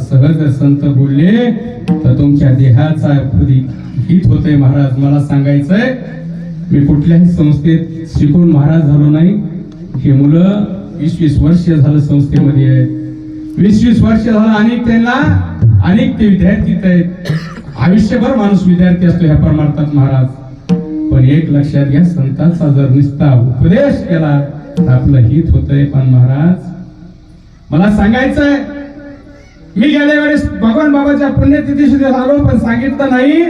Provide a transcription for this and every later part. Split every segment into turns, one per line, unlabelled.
सहज संत बोलले तर तुमच्या देहाचा हित होते महाराज. मला सांगायचंय, मी कुठल्याही संस्थेत शिकून महाराज झालो नाही. हे मुलं 20-20 वर्ष झालं संस्थेमध्ये आहेत. 20-20 वर्ष झालं अनेक ते विद्यार्थी आहेत. आयुष्यभर माणूस विद्यार्थी असतो ह्या परमार्थात महाराज. पण एक लक्षात घ्या, संतांचा जर निस्ता उपदेश केला तर आपलं हित होतंय. पण महाराज मला सांगायचंय, मी गेल्या वेळेस भगवान बाबाच्या पुण्यतिथीशी आलो पण सांगितलं नाही.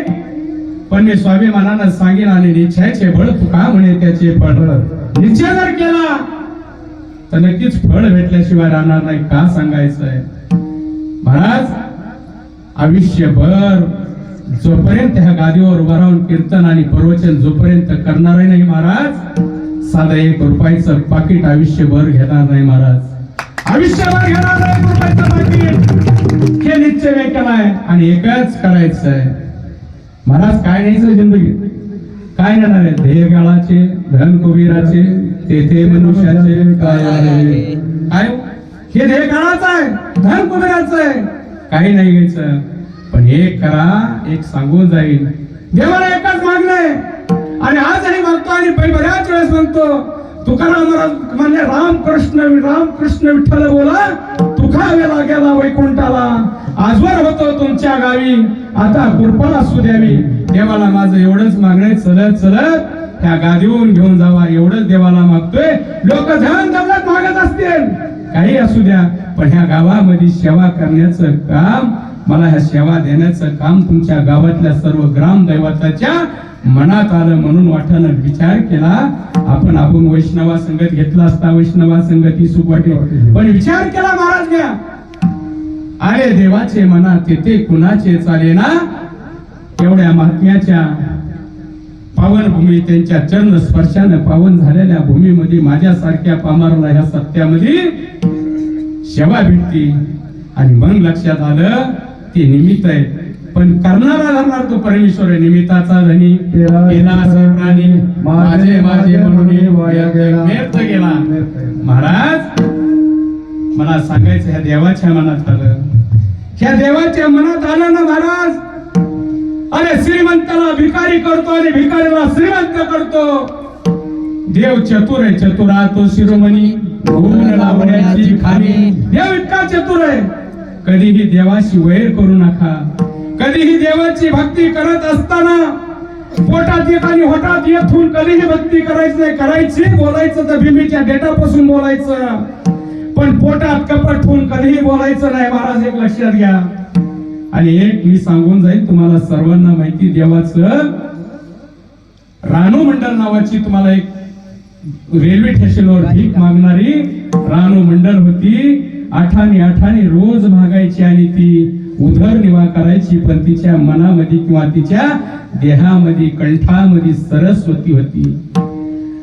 पण मी स्वाभिमानानं सांगेन, आणि निश्चयाचे बळ तुका म्हणे त्याचे फळ. निश्चय जर केला तर नक्कीच फळ भेटल्याशिवाय राहणार नाही. का सांगायचंय महाराज, आयुष्यभर जोपर्यंत ह्या गादीवर उभा राहून कीर्तन आणि प्रवचन जोपर्यंत करणार नाही महाराज, साधा 1 रुपयाचं पाकिट आयुष्यभर घेणार नाही महाराज. आयुष्यभर घेणार नाही 1 रुपयाचं पाकिट. हे निश्चय मी केलाय आणि एकच करायचंय महाराज. काय न्यायचं जिंदगीत? काय नेणार आहे? ध्येय काळाचे, धन कुबीराचे, तेथे मनुष्याचे काय आहे? काय हे ध्येय काळाचं आहे, धन कुबीराचं आहे, काही नाही घ्यायचं. पण एक करा, एक सांगून जाईल. देवाला एकच मागणं आणि आजही मागतो आणि बऱ्याच वेळेस म्हणतो. तुकाराम म्हणजे रामकृष्ण विठ्ठल बोला, तुका वेला गेला वैकुंठाला, आजवर होतो तुमच्या गावी, आता कृपा असू द्यावी. देवाला माझं एवढंच मागणं, चलत चलत त्या गादीवरून घेऊन जावा, एवढंच देवाला मागतोय. लोक धन दौलत मागत असतील, काही असू द्या, पण ह्या गावामध्ये सेवा करण्याचं काम, मला ह्या सेवा देण्याचं काम तुमच्या गावातल्या सर्व ग्रामदैवताच्या मनात आलं. म्हणून वाटणं विचार केला, आपण वैष्णवा संगत घेतला असता, वैष्णवा संगती सुख वाटे. पण विचार केला महाराज घ्या, आहे देवाचे मना तेथे कुणाचे चालेना. एवढ्या महात्म्याच्या पावन भूमी, त्यांच्या चरण स्पर्शानं पावन झालेल्या भूमीमध्ये माझ्यासारख्या पामारला ह्या सत्यामध्ये सेवा भेटती. आणि मग लक्षात आलं ते निमित्त आहे, पण करणारा राहणार तो परमेश्वर आहे. निमित्ताचा धनी केला असे प्राणी, माझे माझे म्हणून वाया गेला, व्यर्थ गेला. महाराज मला सांगायचं, ह्या देवाच्या मनात आलं, ह्या देवाच्या मनात आलं ना महाराज. अरे श्रीमंताला भिकारी करतो आणि भिकारीला श्रीमंत करतो. देव चतुर आहे, चतुरा तो शिरोमणी, गुण लावण्याची खाली. देव इतका चतुर आहे, कधीही देवाशी वैर करू नका. कधीही देवाची भक्ती करत असताना पोटात येत आणि होटात येथून कधीही भक्ती करायची नाही. करायची, बोलायचं तर भीमीच्या डेटापासून बोलायचं, पण पोटात कपट ठेवून कधीही बोलायचं नाही महाराज. एक लक्षात घ्या. आणि एक मी सांगून जाईल तुम्हाला सर्वांना माहिती, देवाचं रानू मंडल नावाची तुम्हाला एक रेल्वे स्टेशनवर भीक मागणारी रानू मंडल होती. आठाने रोज मागायची आणि ती उदरनिर्वाह करायची. पण तिच्या मनामध्ये किंवा तिच्या देहामध्ये, कंठामध्ये सरस्वती होती.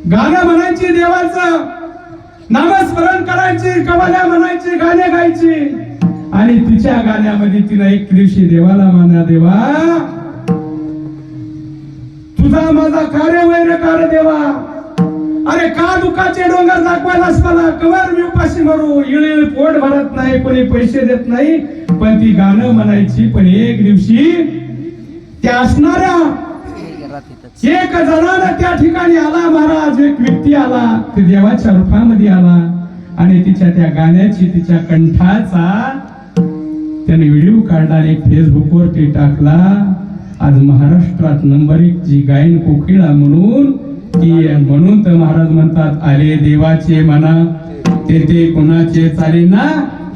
गाणं म्हणायची, देवाचं नामस्मरण करायची, कवाल्या म्हणायची, गाणे गायची. आणि तिच्या गाण्यामध्ये तिला एक दिवशी देवाला म्हणा, देवा तुझा माझा कार्य वैरकार देवा. अरे का दुखाचे डोंगर दाखवायलास मला, कवर मी उपाशी मरू, इळीळ पोट भरत नाही, कोणी पैसे देत नाही. पण ती गाणं म्हणायची. पण एक दिवशी त्या असणाऱ्या एक जणानं त्या ठिकाणी आला महाराज. एक व्यक्ती आला, ते देवाच्या रूपामध्ये आला आणि तिच्या त्या गाण्याची, तिच्या कंठाचा त्याने व्हिडिओ काढला, एक फेसबुकवर ते टाकला. आज महाराष्ट्रात नंबर 1 जी गायन कोकिळा म्हणून ती, म्हणून तर महाराज म्हणतात, आले देवाचे मना तेथे कुणाचे चालेना.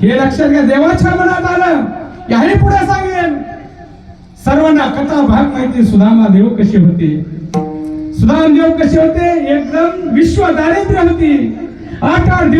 हे लक्षात घ्या, देवाच्या मनात आलं. याही पुढे सांगेन सर्वांना कथा भाग माहिती. सुदामा देव कसे होते, सुदामा देव कसे होते, एकदम विश्व दारिद्र्य होती. 8 दिवस